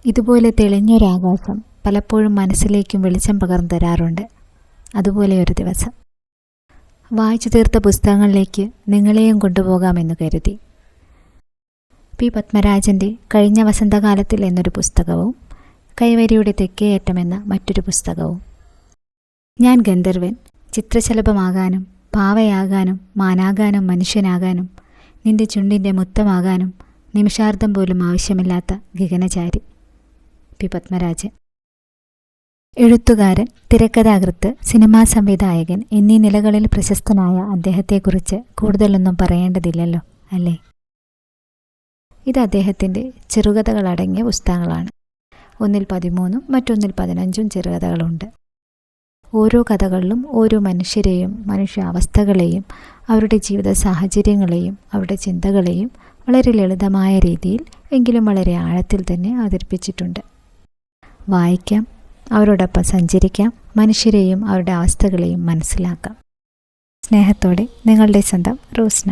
ഇതുപോലെ തെളിഞ്ഞൊരാകാശം പലപ്പോഴും മനസ്സിലേക്കും വെളിച്ചം പകർന്നു തരാറുണ്ട്. അതുപോലെ ഒരു ദിവസം വായിച്ചു തീർത്ത പുസ്തകങ്ങളിലേക്ക് നിങ്ങളെയും കൊണ്ടുപോകാമെന്ന് കരുതി. പി പത്മരാജൻ്റെ കഴിഞ്ഞ വസന്തകാലത്തിൽ എന്നൊരു പുസ്തകവും കൈവരിയുടെ തെക്കേയറ്റം എന്ന മറ്റൊരു പുസ്തകവും. ഞാൻ ഗന്ധർവൻ, ചിത്രശലഭമാകാനും പാവയാകാനും മാനാകാനും മനുഷ്യനാകാനും നിന്റെ ചുണ്ടിൻ്റെ മുത്തമാകാനും നിമിഷാർദ്ധം പോലും ആവശ്യമില്ലാത്ത ഗഗനചാരി. പി പത്മരാജൻ. എഴുത്തുകാരൻ, തിരക്കഥാകൃത്ത്, സിനിമാ സംവിധായകൻ എന്നീ നിലകളിൽ പ്രശസ്തനായ അദ്ദേഹത്തെക്കുറിച്ച് കൂടുതലൊന്നും പറയേണ്ടതില്ലല്ലോ അല്ലേ? ഇത് അദ്ദേഹത്തിൻ്റെ ചെറുകഥകളടങ്ങിയ പുസ്തകങ്ങളാണ്. ഒന്നിൽ 13 മറ്റൊന്നിൽ 15 ചെറുകഥകളുണ്ട്. ഓരോ കഥകളിലും ഓരോ മനുഷ്യരെയും മനുഷ്യാവസ്ഥകളെയും അവരുടെ ജീവിത സാഹചര്യങ്ങളെയും അവരുടെ ചിന്തകളെയും വളരെ ലളിതമായ രീതിയിൽ എങ്കിലും വളരെ ആഴത്തിൽ തന്നെ അവതരിപ്പിച്ചിട്ടുണ്ട്. വായിക്കാം, അവരോടൊപ്പം സഞ്ചരിക്കാം, മനുഷ്യരെയും അവരുടെ അവസ്ഥകളെയും മനസ്സിലാക്കാം. സ്നേഹത്തോടെ നിങ്ങളുടെ സ്വന്തം റോസ്ന.